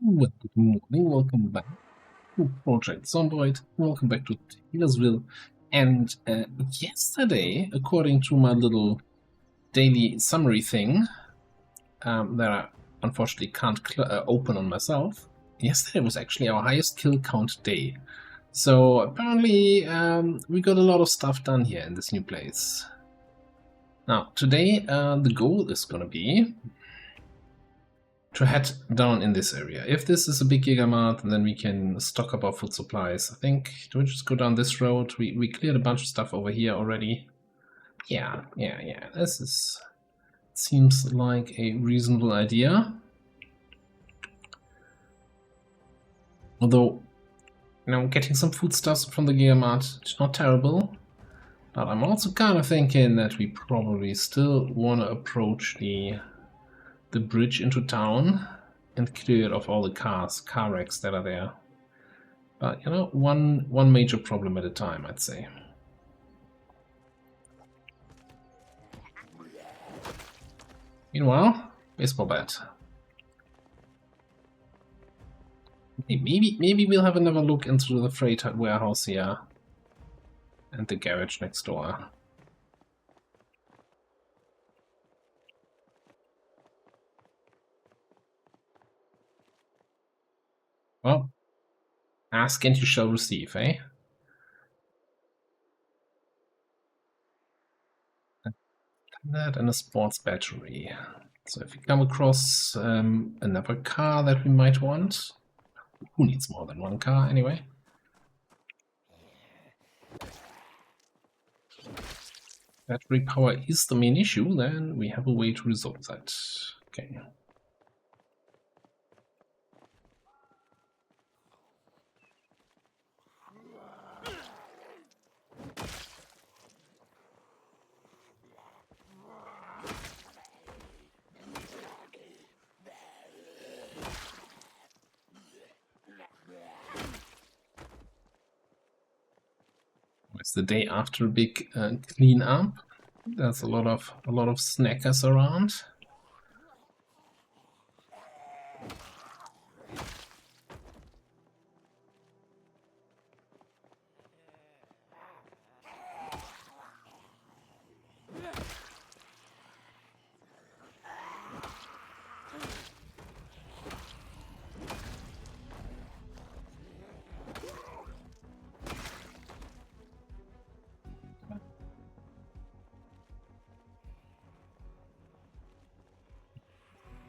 Well, good morning, welcome back to Project Zomboid, welcome back to Taylorsville. And yesterday, according to my little daily summary thing that I unfortunately can't open on myself, yesterday was actually our highest kill count day. So apparently we got a lot of stuff done here in this new place. Now, today the goal is going to be to head down in this area. If this is a big Gigamart, then we can stock up our food supplies. I think, do we just go down this road? We cleared a bunch of stuff over here already. Yeah. This is seems like a reasonable idea. Although, getting some foodstuffs from the Gigamart is not terrible. But I'm also kind of thinking that we probably still want to approach the bridge into town and clear it of all the car wrecks that are there. But one major problem at a time, I'd say. Meanwhile, baseball bat. Maybe we'll have another look into the freight warehouse here and the garage next door. Well, ask and you shall receive, eh? That and a sports battery. So if we come across another car that we might want, who needs more than one car anyway? Battery power is the main issue, then we have a way to resolve that. Okay. It's the day after a big clean up. There's a lot of snackers around.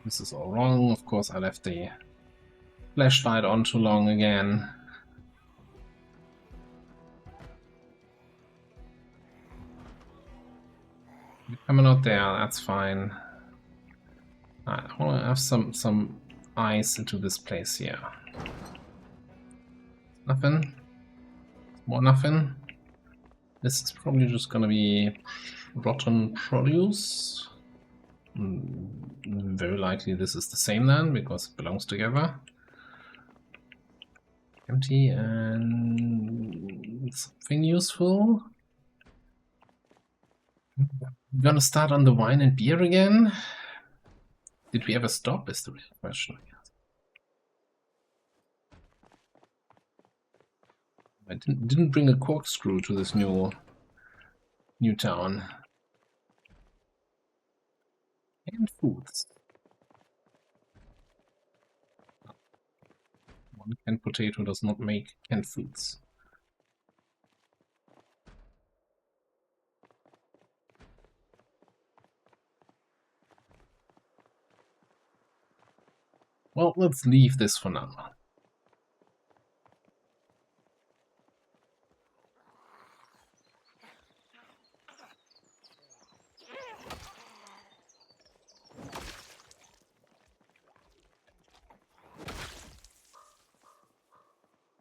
This is all wrong. Of course, I left the flashlight on too long again. You're coming out there, that's fine. I want to have some eyes into this place here. Nothing. More nothing. This is probably just gonna be rotten produce. Very likely this is the same then, because it belongs together. Empty and something useful. We're gonna start on the wine and beer again. Did we ever stop is the real question, I guess. I didn't bring a corkscrew to this new town. And foods. One canned potato does not make canned foods. Well, let's leave this for now.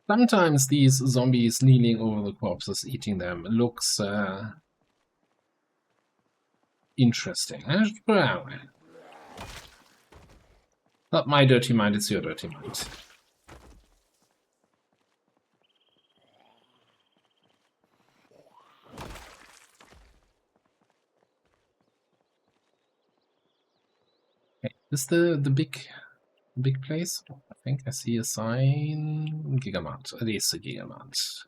Sometimes these zombies kneeling over the corpses, eating them, looks interesting. Not my dirty mind, it's your dirty mind. Okay, is the big big place. I think I see a sign. Gigamart. It is a Gigamart.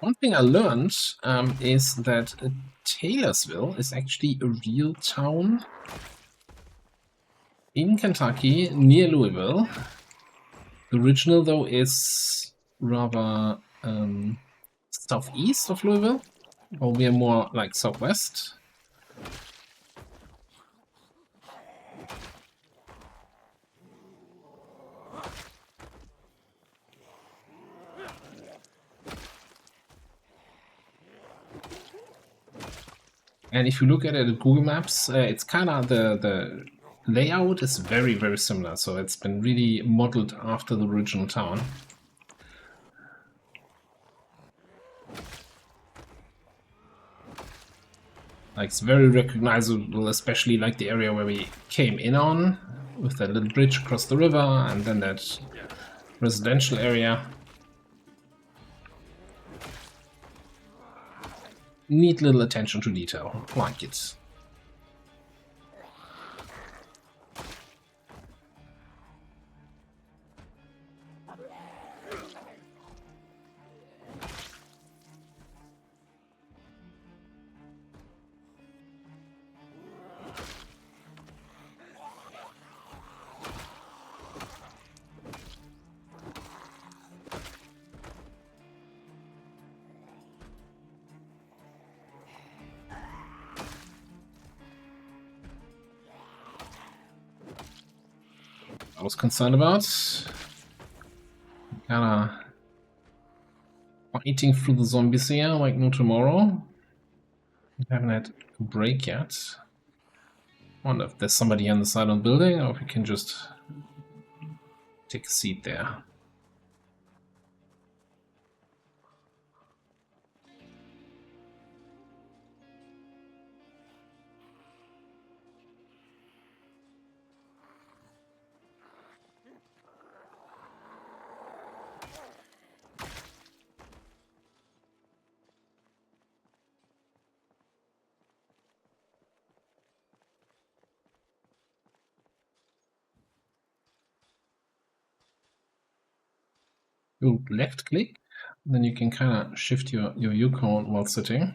One thing I learned is that Taylorsville is actually a real town in Kentucky near Louisville. The original, though, is rather southeast of Louisville, or we are more like southwest. And if you look at it at Google Maps, it's kind of the layout is very, very similar. So it's been really modeled after the original town. Like, it's very recognizable, especially like the area where we came in on, with that little bridge across the river, and then that residential area. Neat little attention to detail, like it. I was concerned about. Kinda fighting through the zombies here like no tomorrow. I haven't had a break yet. Wonder if there's somebody on the side of the building, or if we can just take a seat there. You left click, then you can kind of shift your Yukon while sitting.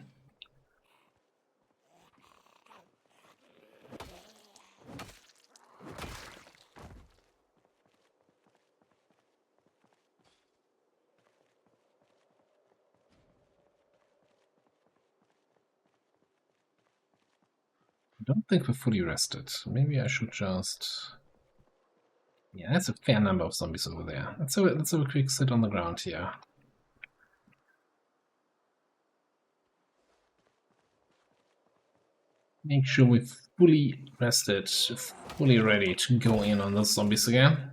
I don't think we're fully rested. Maybe I should just... Yeah, that's a fair number of zombies over there. Let's have a quick sit on the ground here. Make sure we're fully rested, fully ready to go in on those zombies again.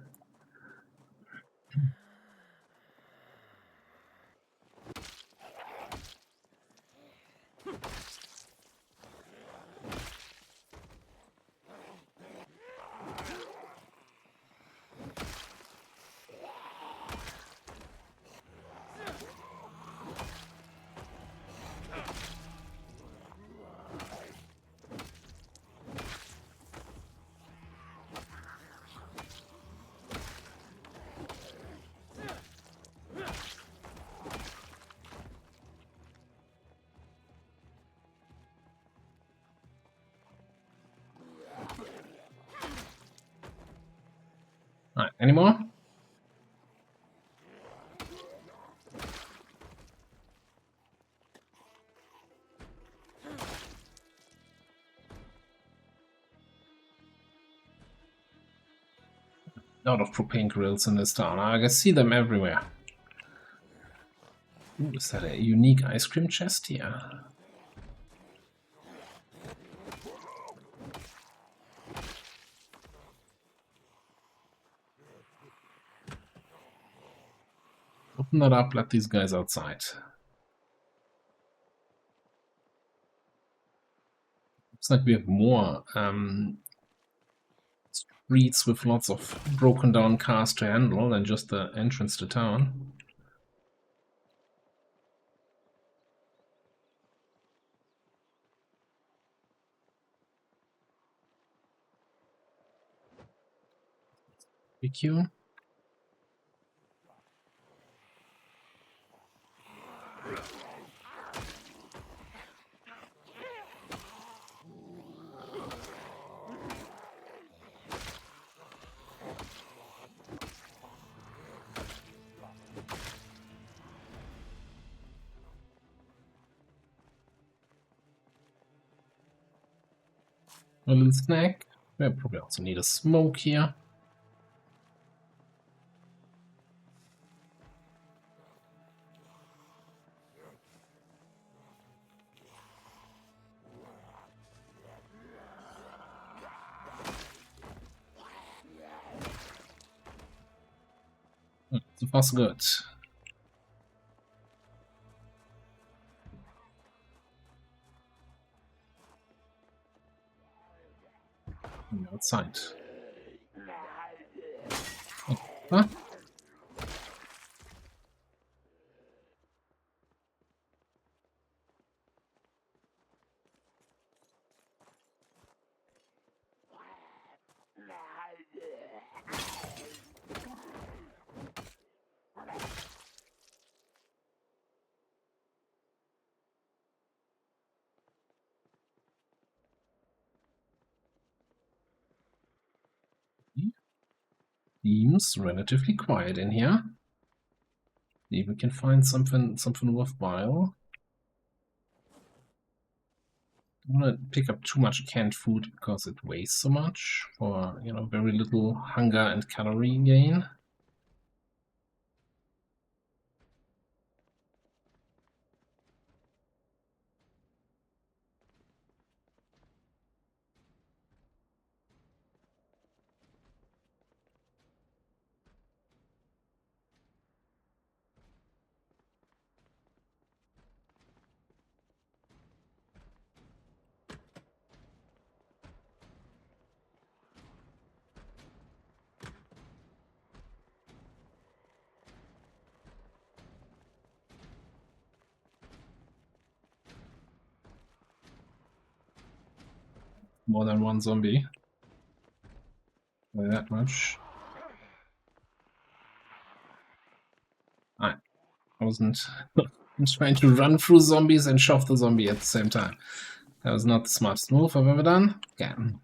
Alright, any more? A lot of propane grills in this town. I can see them everywhere. Ooh, is that a unique ice cream chest here? Open that up, let these guys outside. Looks like we have more streets with lots of broken down cars to handle than just the entrance to town. barbecue. A little snack. We probably also need a smoke here. So far so good. Outside. Oh, huh? Seems relatively quiet in here. See if we can find something worthwhile. Don't want to pick up too much canned food because it weighs so much for, you know, very little hunger and calorie gain. More than one zombie. By that much. I wasn't trying to run through zombies and shove the zombie at the same time. That was not the smartest move I've ever done. Again.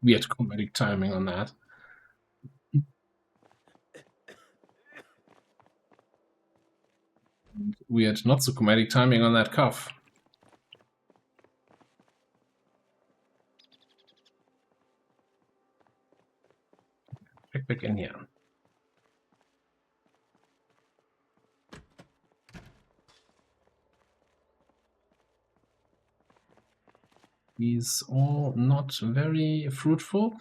Weird comedic timing on that. Weird not so comedic timing on that cough. Check back in here. These all not very fruitful.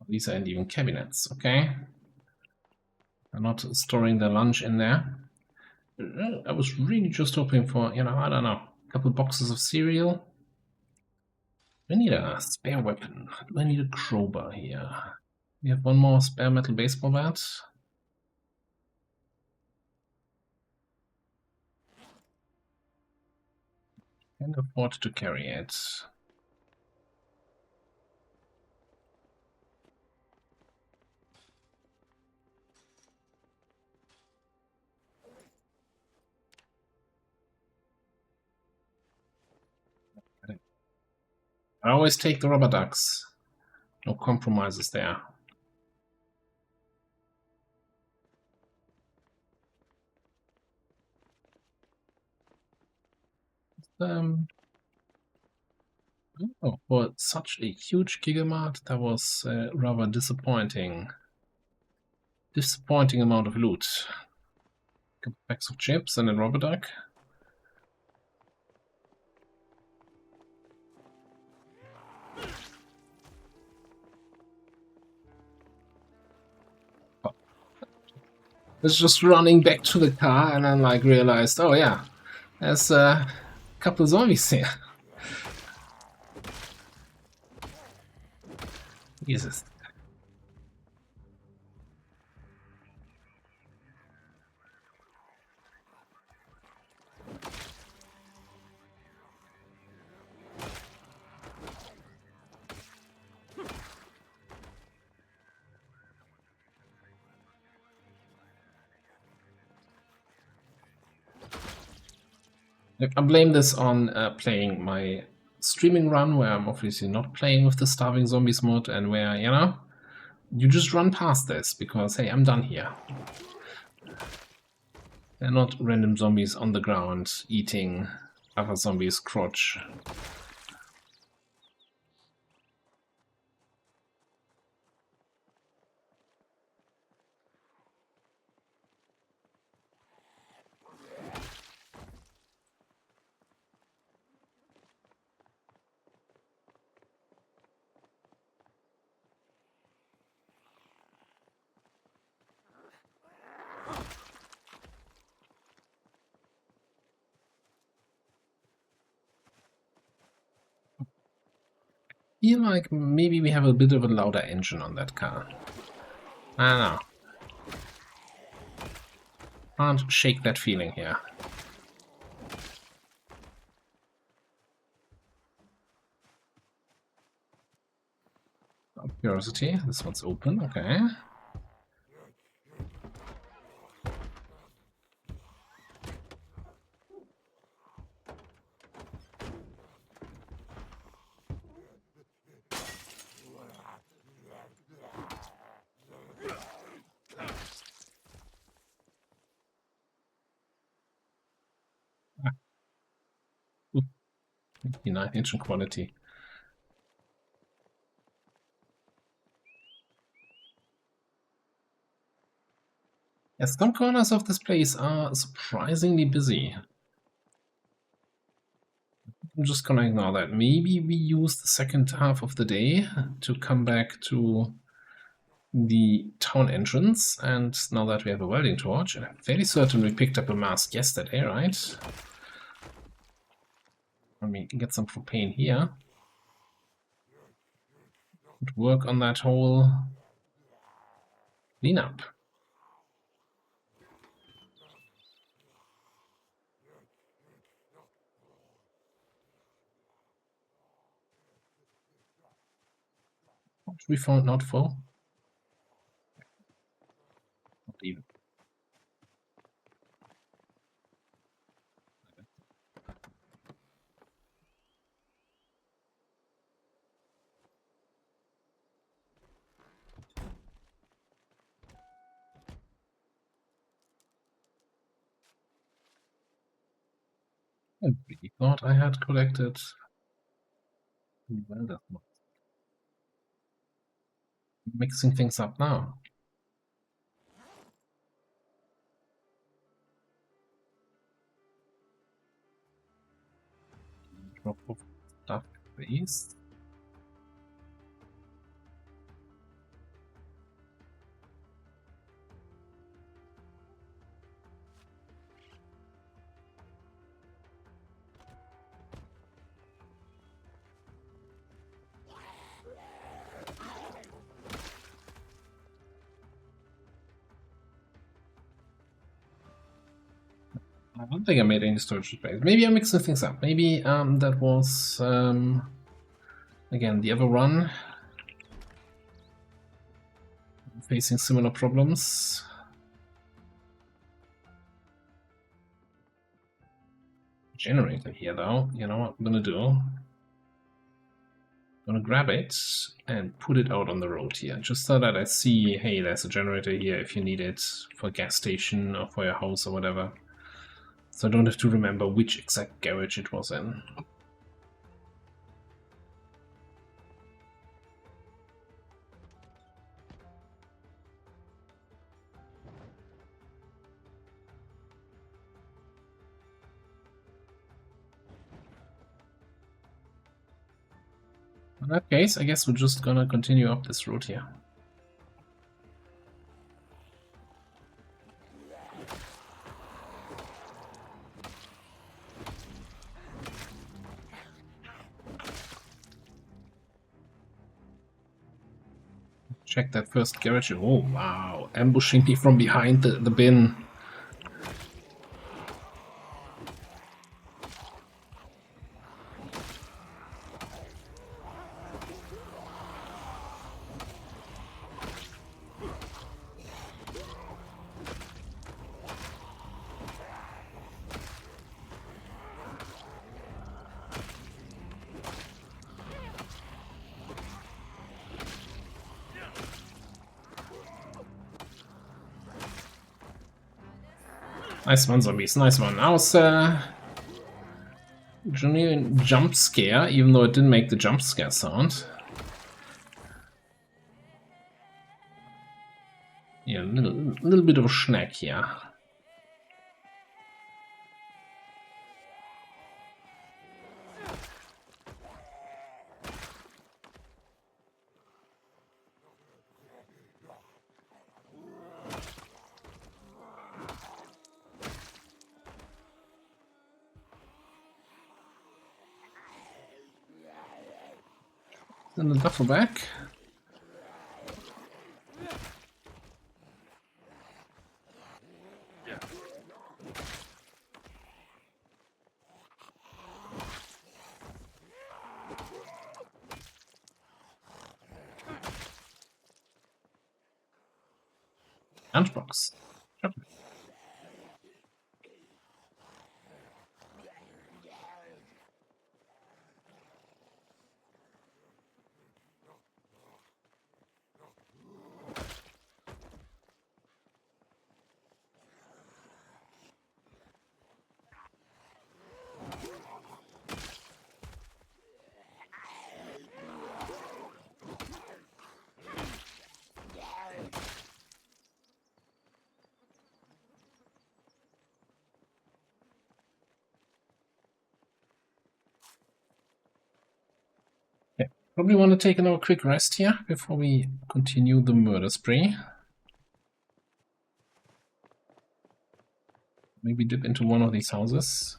These aren't even cabinets, okay? They're not storing their lunch in there. I was really just hoping for, you know, I don't know, a couple boxes of cereal. I need a spare weapon. Do I need a crowbar here? We have one more spare metal baseball bat. Can't afford to carry it. I always take the rubber ducks. No compromises there. Oh, for such a huge Gigamart, that was rather disappointing. Disappointing amount of loot. Couple packs of chips and a rubber duck. I was just running back to the car and then like realized, oh yeah, there's a couple of zombies here. Jesus. I blame this on playing my streaming run, where I'm obviously not playing with the Starving Zombies mod, and where, you know, you just run past this because, hey, I'm done here. They're not random zombies on the ground eating other zombies' crotch. Feel like maybe we have a bit of a louder engine on that car. I don't know. Can't shake that feeling here. Out of curiosity, this one's open, okay. Ooh, 59 engine quality. Yes, some corners of this place are surprisingly busy. I'm just gonna ignore that. Maybe we use the second half of the day to come back to the town entrance, and now that we have a welding torch, and I'm fairly certain we picked up a mask yesterday, right? Let me get some propane here. Could work on that whole cleanup. We found not full. Not even. I really thought I had collected. Well, that's not. Mixing things up now. Drop of stuff base. I don't think I made any storage space. Maybe I'm mixing things up. Maybe that was again the other run facing similar problems. Generator here though. You know what I'm gonna do? I'm gonna grab it and put it out on the road here, just so that I see, hey, there's a generator here if you need it for a gas station or for your house or whatever. So I don't have to remember which exact garage it was in. In that case, I guess we're just gonna continue up this road here. Check that first garage. Oh, wow. Ambushing me from behind the bin. Nice one, zombies. Nice one. I was genuine jump scare, even though it didn't make the jump scare sound. Yeah, a little bit of a snack here. In the duffel bag. Lunchbox. Chocolate. Probably want to take another quick rest here before we continue the murder spree. Maybe dip into one of these houses.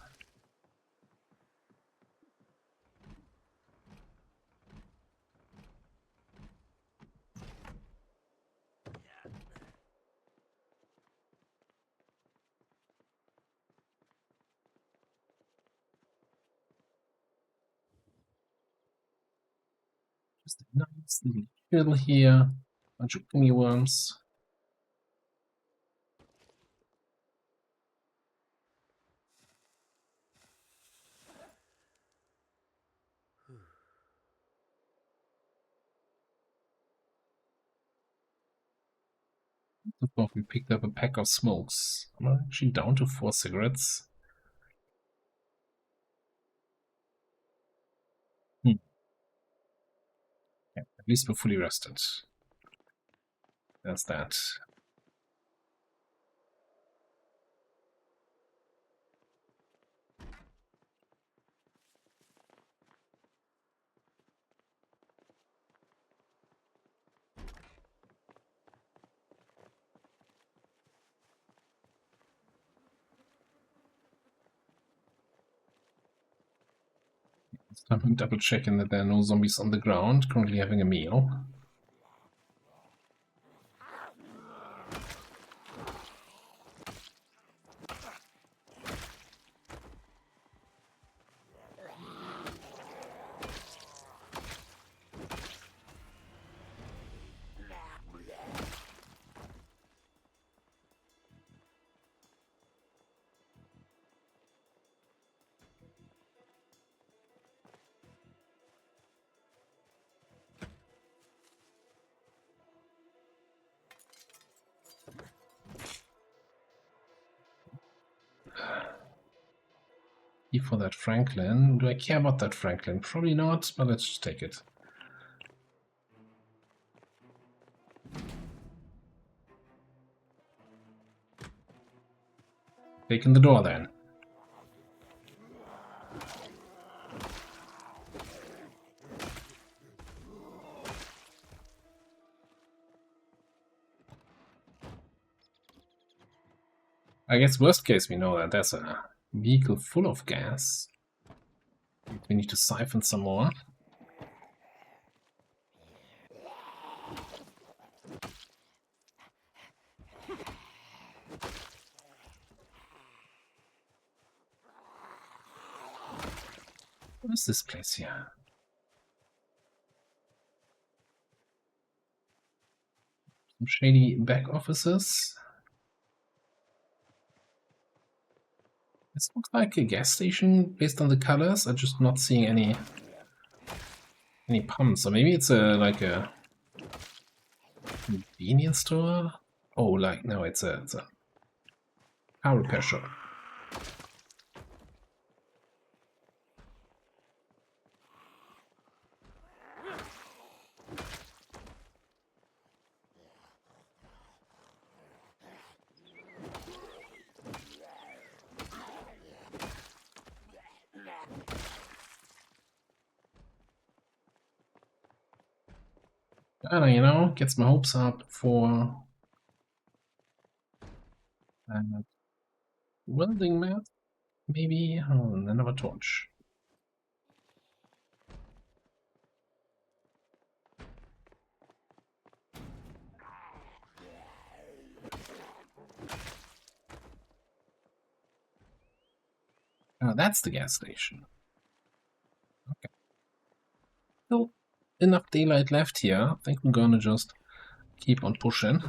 Just a nice little hill here. Bunch of gummy worms. We picked up a pack of smokes. I'm actually down to 4 cigarettes. Yeah, at least we're fully rested. There's that. It's time to double checking that there are no zombies on the ground, currently having a meal. Key for that Franklin. Do I care about that Franklin? Probably not, but let's just take it. Taking the door then. I guess worst case we know that there's a vehicle full of gas. We need to siphon some more. What is this place here? Some shady back offices. This looks like a gas station based on the colors. I'm just not seeing any pumps. Or maybe it's like a convenience store. Oh, like no, it's a car repair shop. And you know, gets my hopes up for welding mat. Maybe another torch. That's the gas station. Okay. Still enough daylight left here. I think we're gonna just keep on pushing.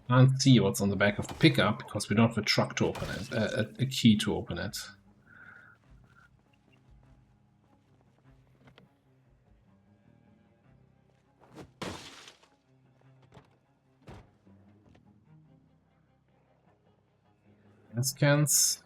Can't see what's on the back of the pickup because we don't have a truck to open it, a key to open it. Gas cans.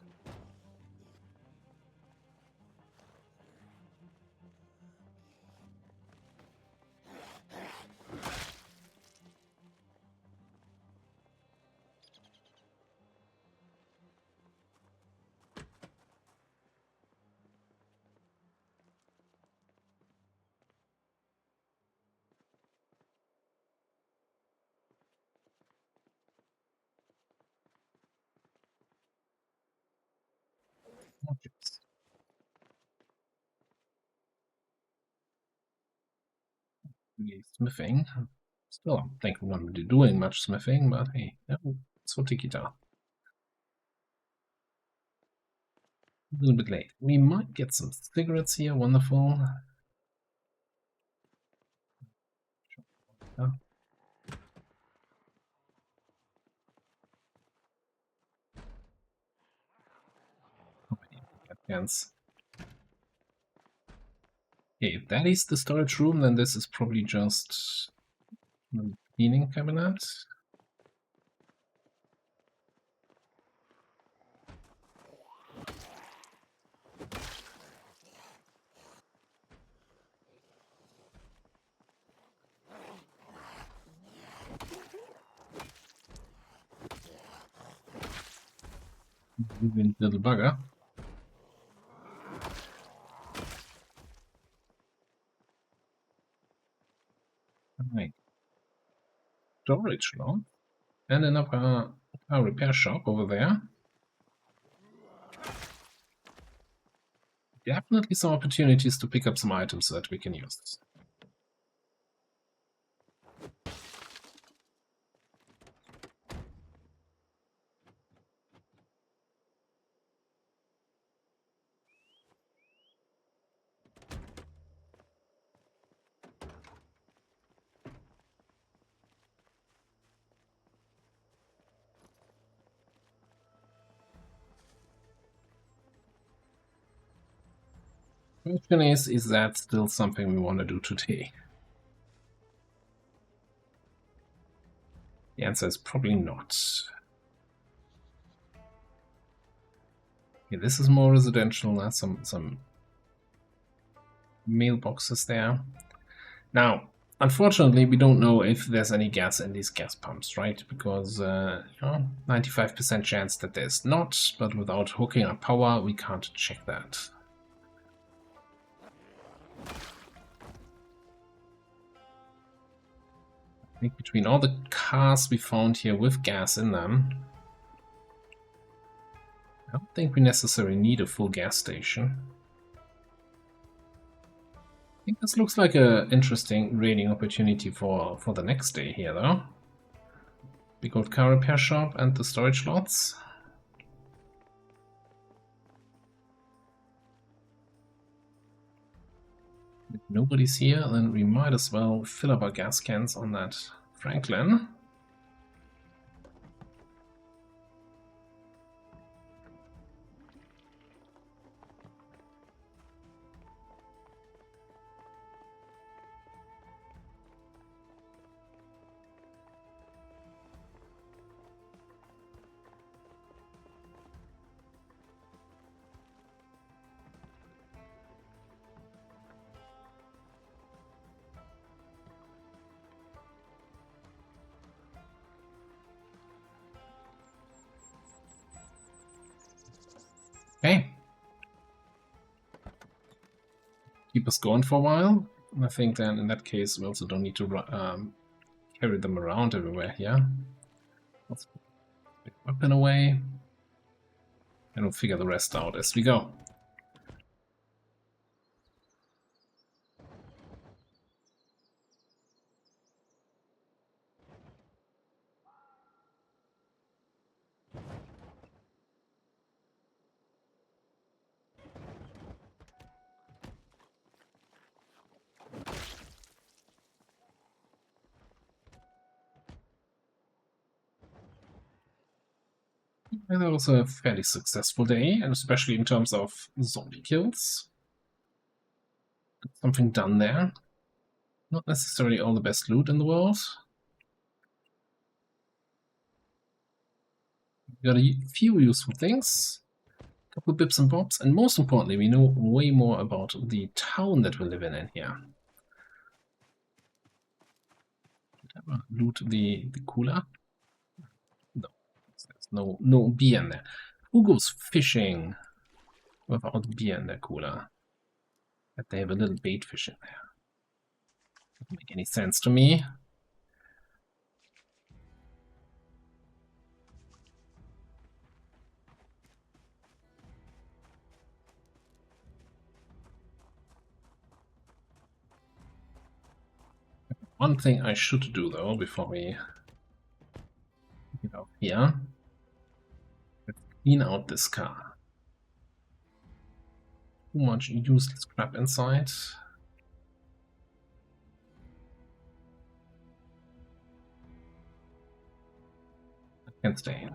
Objects. Smithing. Still, I don't think we're going to be doing much smithing, but hey, so take it out. A little bit late. We might get some cigarettes here. Wonderful. Yeah. Cans. Okay, if that is the storage room, then this is probably just a cleaning cabinet. Little bugger. Right. Storage room. And another repair shop over there. Definitely some opportunities to pick up some items that we can use. Question is that still something we want to do today? The answer is probably not. Okay, this is more residential. There's some mailboxes there. Now, unfortunately, we don't know if there's any gas in these gas pumps, right? Because 95% chance that there's not, but without hooking up power, we can't check that. I think between all the cars we found here with gas in them, I don't think we necessarily need a full gas station. I think this looks like an interesting raiding opportunity for the next day here, though. We got car repair shop and the storage lots. If nobody's here, then we might as well fill up our gas cans on that Franklin. Okay. Keep us going for a while. And I think then in that case we also don't need to carry them around everywhere here. Let's put the weapon away. And we'll figure the rest out as we go. And that was a fairly successful day, and especially in terms of zombie kills. Something done there. Not necessarily all the best loot in the world. We got a few useful things, a couple bips and bobs, and most importantly, we know way more about the town that we're living in here. Did I loot the cooler? No, there's no beer in there. Who goes fishing without beer in their cooler? That they have a little bait fish in there. Doesn't make any sense to me. One thing I should do though before we get out here, let's clean out this car. Too much useless crap inside. I can stay.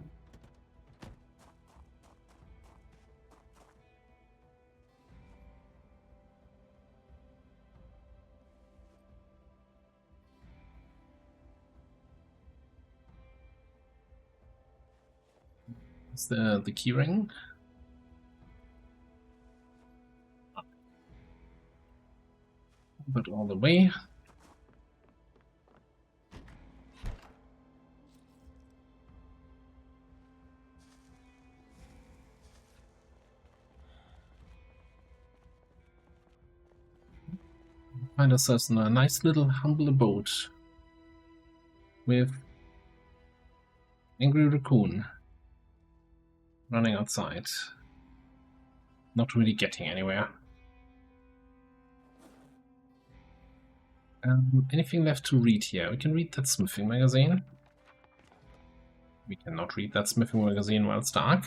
Is the keyring? But all the way. Find ourselves in a nice little humble abode with angry raccoon running outside. Not really getting anywhere. Anything left to read here? We can read that smithing magazine. We cannot read that smithing magazine while it's dark.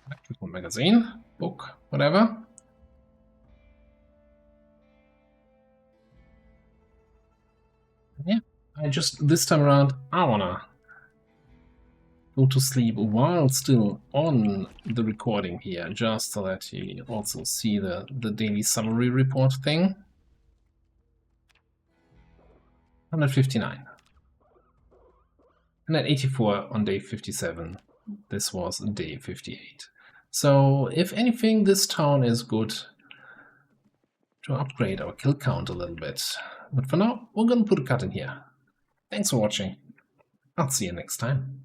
Electrical magazine, book, whatever. Yeah, this time around, I wanna go to sleep while still on the recording here, just so that you also see the daily summary report thing. 159. And at 84 on day 57. This was day 58. So, if anything, this town is good to upgrade our kill count a little bit. But for now, we're gonna put a cut in here. Thanks for watching. I'll see you next time.